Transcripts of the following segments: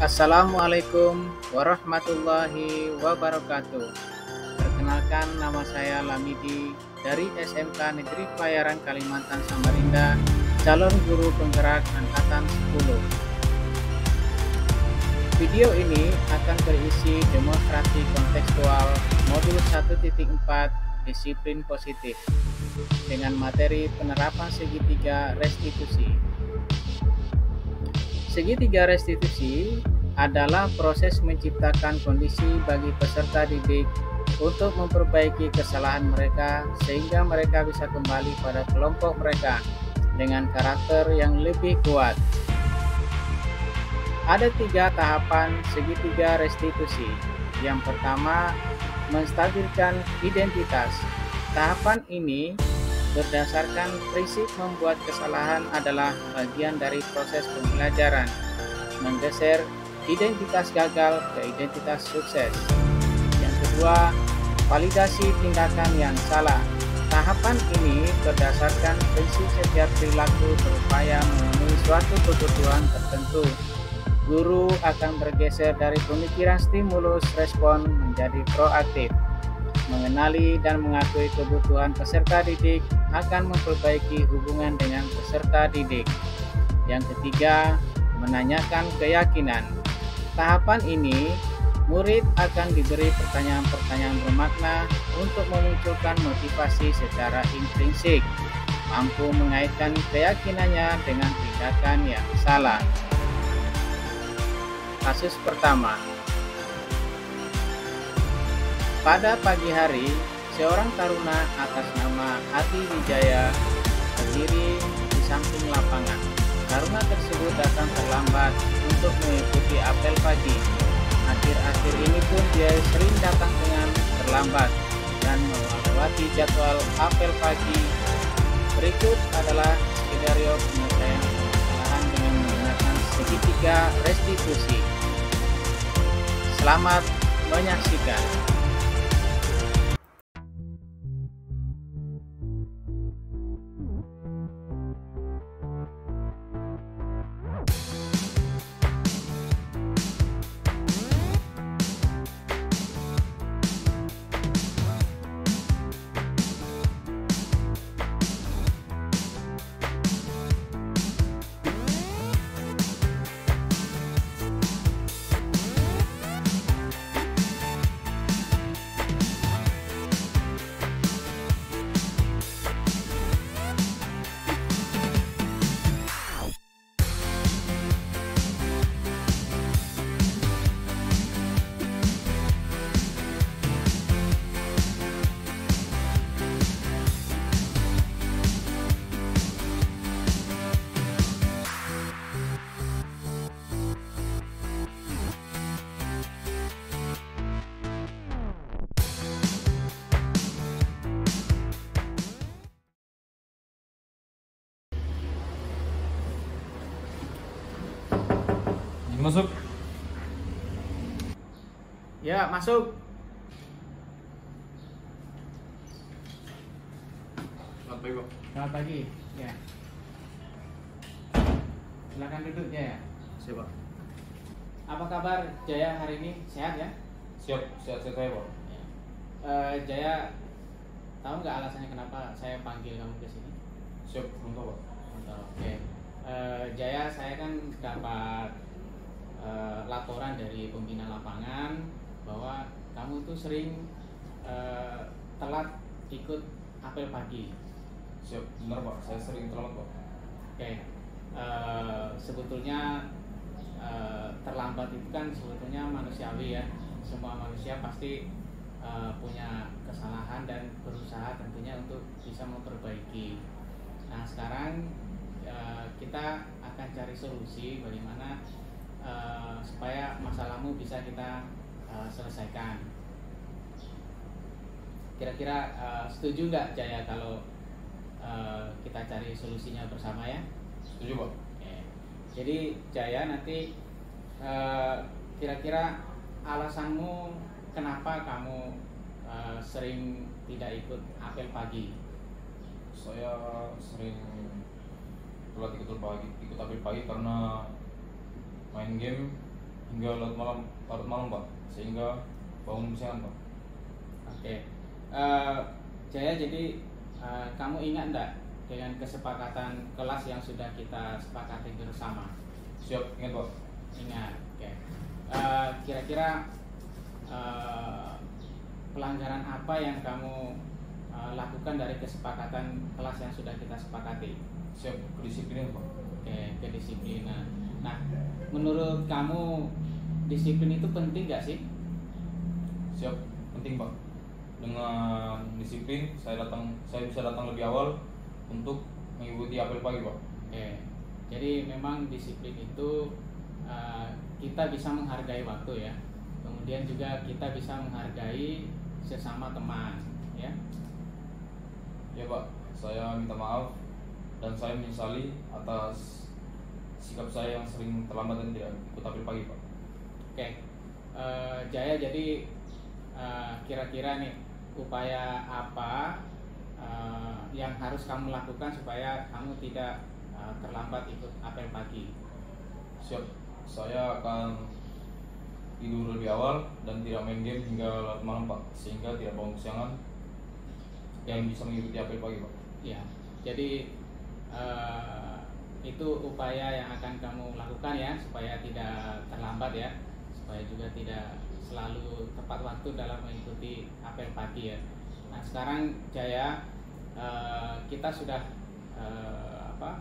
Assalamualaikum warahmatullahi wabarakatuh. Perkenalkan, nama saya Lamidi dari SMK Negeri Pelayaran Kalimantan Samarinda, calon guru penggerak angkatan 10. Video ini akan berisi demonstrasi kontekstual modul 1.4 disiplin positif dengan materi penerapan segitiga restitusi. Segitiga restitusi adalah proses menciptakan kondisi bagi peserta didik untuk memperbaiki kesalahan mereka sehingga mereka bisa kembali pada kelompok mereka dengan karakter yang lebih kuat. Ada 3 tahapan segitiga restitusi. Yang pertama, menstabilkan identitas. Tahapan ini berdasarkan prinsip membuat kesalahan adalah bagian dari proses pembelajaran, menggeser identitas gagal ke identitas sukses. Yang kedua, validasi tindakan yang salah. Tahapan ini berdasarkan prinsip setiap perilaku berupaya memenuhi suatu kebutuhan tertentu. Guru akan bergeser dari pemikiran stimulus respon menjadi proaktif. Mengenali dan mengakui kebutuhan peserta didik akan memperbaiki hubungan dengan peserta didik. Yang ketiga, menanyakan keyakinan. Tahapan ini, murid akan diberi pertanyaan-pertanyaan bermakna untuk memunculkan motivasi secara intrinsik, mampu mengaitkan keyakinannya dengan tindakan yang salah. Kasus pertama. Pada pagi hari, seorang taruna atas nama Adi Wijaya berdiri di samping lapangan. Taruna tersebut datang terlambat untuk mengikuti apel pagi. Akhir-akhir ini pun dia sering datang dengan terlambat dan melewati jadwal apel pagi. Berikut adalah skenario penyelesaian kesalahan dengan menggunakan segitiga restitusi. Selamat menyaksikan. Masuk. Ya, masuk. Selamat pagi, Pak. Selamat pagi. Ya. Silakan duduk, Jaya. Siap, Pak. Apa kabar Jaya hari ini? Sehat ya? Siap, sehat-sehat saya, Pak. Jaya, tahu nggak alasannya kenapa saya panggil kamu ke sini? Siap, belum tahu, Pak. Mantap. Oke. Jaya, saya kan dapat laporan dari pembina lapangan bahwa kamu tuh sering telat ikut apel pagi. Siap, benar, Pak. Saya sering terlambat, Pak. Oke. Sebetulnya terlambat itu kan sebetulnya manusiawi ya. Semua manusia pasti punya kesalahan dan berusaha tentunya untuk bisa memperbaiki. Nah, sekarang kita akan cari solusi bagaimana supaya masalahmu bisa kita selesaikan. Kira-kira setuju nggak Jaya kalau kita cari solusinya bersama ya? Setuju, Pak. Oke. Jadi Jaya, nanti kira-kira alasanmu kenapa kamu sering tidak ikut apel pagi? Saya sering telat ikut apel pagi karena main game hingga larut malam Pak, sehingga bangun kesiangan Pak. Oke. Jaya, jadi kamu ingat enggak dengan kesepakatan kelas yang sudah kita sepakati bersama? Siap, ingat Pak. Ingat. Oke. Kira-kira pelanggaran apa yang kamu lakukan dari kesepakatan kelas yang sudah kita sepakati? Siap, kedisiplinan Pak. Oke, kedisiplinan. Nah, menurut kamu disiplin itu penting nggak sih? Siap, penting Pak. Dengan disiplin saya bisa datang lebih awal untuk mengikuti apel pagi Pak. Oke, jadi memang disiplin itu kita bisa menghargai waktu ya. Kemudian juga kita bisa menghargai sesama teman, ya. Ya Pak, saya minta maaf dan saya menyesali atas sikap saya yang sering terlambat dan tidak ikut apel pagi Pak. Oke, Jaya, jadi kira-kira nih upaya apa yang harus kamu lakukan supaya kamu tidak terlambat ikut apel pagi? Siap, saya akan tidur lebih awal dan tidak main game hingga larut malam Pak, sehingga tidak bangun kesiangan yang bisa mengikuti apel pagi Pak. Ya, jadi itu upaya yang akan kamu lakukan ya, supaya tidak terlambat ya, supaya juga tidak selalu tepat waktu dalam mengikuti apel pagi ya. Nah, sekarang Jaya, kita sudah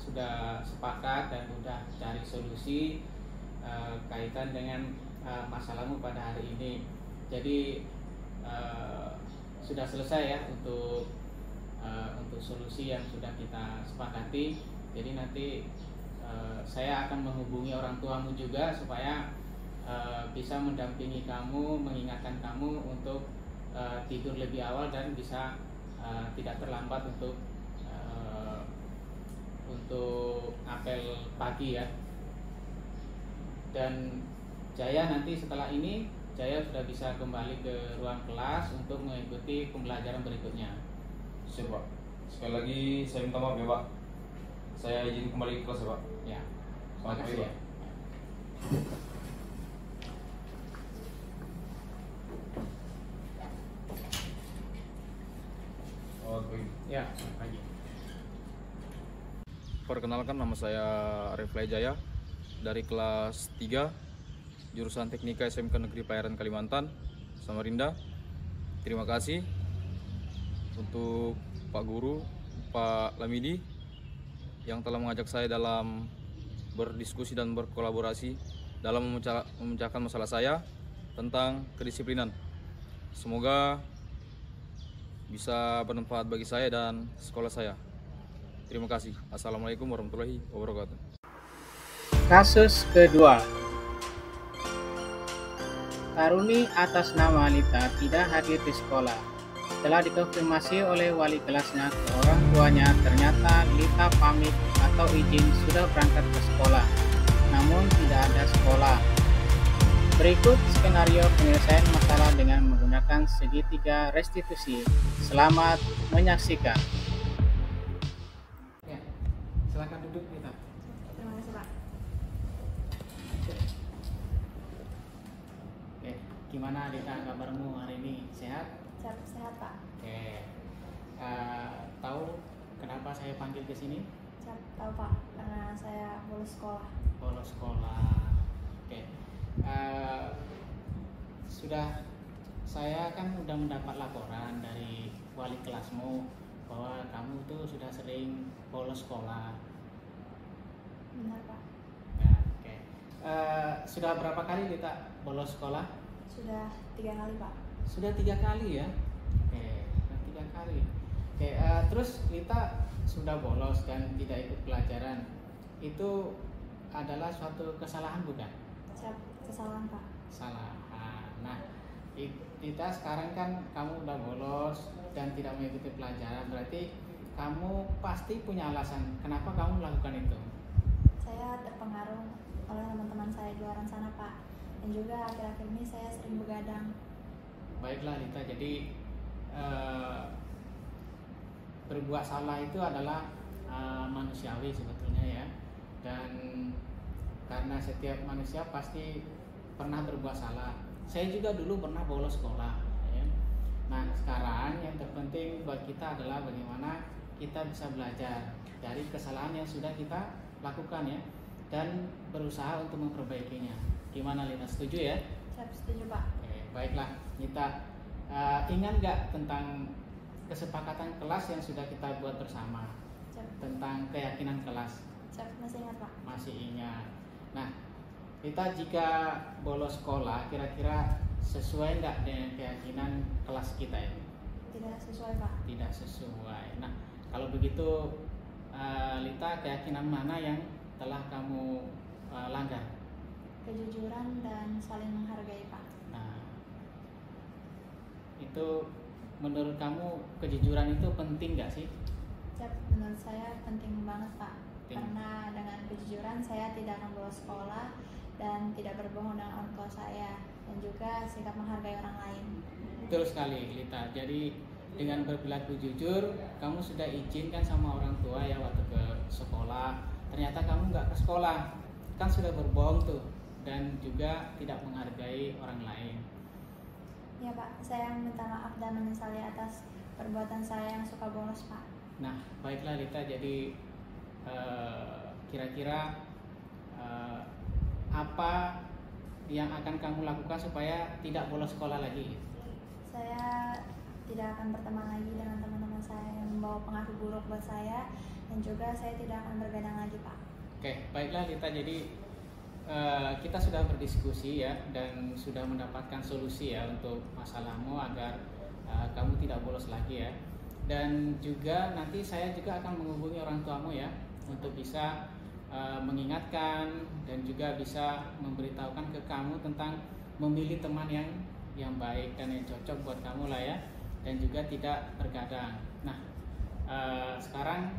sudah sepakat dan sudah cari solusi kaitan dengan masalahmu pada hari ini. Jadi sudah selesai ya untuk solusi yang sudah kita sepakati. Jadi nanti saya akan menghubungi orang tuamu juga supaya bisa mendampingi kamu, mengingatkan kamu untuk tidur lebih awal dan bisa tidak terlambat untuk apel pagi ya. Dan Jaya nanti setelah ini Jaya sudah bisa kembali ke ruang kelas untuk mengikuti pembelajaran berikutnya. Siap Pak. Sekali lagi saya minta maaf ya Pak. Saya izin kembali ke kelas ya Pak. Ya. Selamat Terima pagi kasih Pak. ya. Selamat pagi. Ya, selamat pagi. Perkenalkan, nama saya Reflay Jaya dari kelas 3 jurusan Teknika SMK Negeri Pelayaran Kalimantan, Samarinda. Terima kasih untuk Pak Guru, Pak Lamidi yang telah mengajak saya dalam berdiskusi dan berkolaborasi dalam memecahkan masalah saya tentang kedisiplinan. Semoga bisa bermanfaat bagi saya dan sekolah saya. Terima kasih. Assalamualaikum warahmatullahi wabarakatuh. Kasus kedua. Taruni atas nama Lita tidak hadir di sekolah. Setelah dikonfirmasi oleh wali kelasnya ke orang tuanya, ternyata Lita pamit atau izin sudah berangkat ke sekolah, namun tidak ada sekolah. Berikut skenario penyelesaian masalah dengan menggunakan segitiga restitusi. Selamat menyaksikan. Ya, silakan duduk Lita. Terima kasih Pak. Oke, gimana Lita kabarmu hari ini? Sehat? Sehat Pak. Oke. Tahu kenapa saya panggil ke sini? Tahu Pak, karena saya bolos sekolah. Bolos sekolah. Oke. Saya kan udah mendapat laporan dari wali kelasmu bahwa kamu tuh sudah sering bolos sekolah. Benar Pak. Ya, oke. Sudah berapa kali kita bolos sekolah? Sudah 3 kali Pak. Sudah 3 kali ya. Oke, sudah 3 kali. Oke, terus kita sudah bolos dan tidak ikut pelajaran. Itu adalah suatu kesalahan bukan? Kesalahan Pak. Salah. Nah, kita sekarang kan kamu udah bolos dan tidak mengikuti pelajaran, berarti kamu pasti punya alasan kenapa kamu melakukan itu. Saya terpengaruh oleh teman-teman saya di luar sana Pak. Dan juga akhir-akhir ini saya sering begadang. Baiklah Lita, jadi berbuat salah itu adalah manusiawi sebetulnya ya. Dan karena setiap manusia pasti pernah berbuat salah. Saya juga dulu pernah bolos sekolah, ya. Nah, sekarang yang terpenting buat kita adalah bagaimana kita bisa belajar dari kesalahan yang sudah kita lakukan, ya, dan berusaha untuk memperbaikinya. Gimana Lita, setuju ya? Siap, setuju Pak. Oke, baiklah Lita, ingat nggak tentang kesepakatan kelas yang sudah kita buat bersama? Siap. Tentang keyakinan kelas? Siap, masih ingat Pak. Masih ingat. Nah, Lita, jika bolos sekolah kira-kira sesuai nggak dengan keyakinan kelas kita ini? Tidak sesuai Pak. Tidak sesuai. Nah, kalau begitu Lita, keyakinan mana yang telah kamu langgar? Kejujuran dan saling menghargai Pak. Nah, itu menurut kamu kejujuran itu penting nggak sih? Siap, menurut saya penting banget Pak. Penting. Karena dengan kejujuran saya tidak akan bolos sekolah dan tidak berbohong dengan orang tua saya, dan juga sikap menghargai orang lain. Betul sekali Lita. Jadi dengan berperilaku jujur, kamu sudah izinkan sama orang tua ya waktu ke sekolah. Ternyata kamu nggak ke sekolah, kan sudah berbohong tuh, dan juga tidak menghargai orang lain. Ya Pak, saya minta maaf dan menyesali atas perbuatan saya yang suka bolos Pak. Nah, baiklah Lita. Jadi kira-kira apa yang akan kamu lakukan supaya tidak bolos sekolah lagi? Saya tidak akan berteman lagi dengan teman-teman saya yang membawa pengaruh buruk buat saya, dan juga saya tidak akan bergadang lagi Pak. Oke, baiklah Lita. Jadi kita sudah berdiskusi ya, dan sudah mendapatkan solusi ya untuk masalahmu agar kamu tidak bolos lagi ya. Dan juga nanti saya juga akan menghubungi orang tuamu ya, untuk bisa mengingatkan dan juga bisa memberitahukan ke kamu tentang memilih teman yang baik dan yang cocok buat kamu lah ya, dan juga tidak bergadang. Nah, sekarang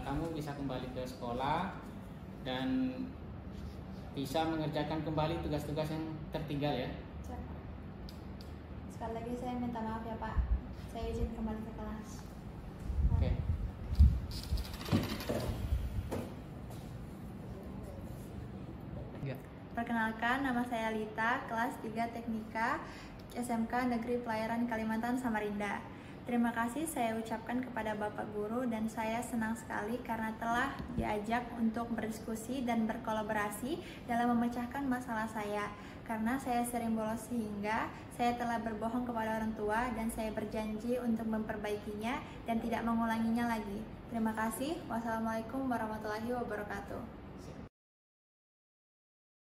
kamu bisa kembali ke sekolah dan bisa mengerjakan kembali tugas-tugas yang tertinggal ya. Siap, Pak. Sekali lagi saya minta maaf ya Pak. Saya izin kembali ke kelas. Oke. Perkenalkan, nama saya Lita, kelas 3 Teknika SMK Negeri Pelayaran Kalimantan Samarinda. Terima kasih saya ucapkan kepada Bapak Guru, dan saya senang sekali karena telah diajak untuk berdiskusi dan berkolaborasi dalam memecahkan masalah saya. Karena saya sering bolos sehingga saya telah berbohong kepada orang tua, dan saya berjanji untuk memperbaikinya dan tidak mengulanginya lagi. Terima kasih. Wassalamualaikum warahmatullahi wabarakatuh.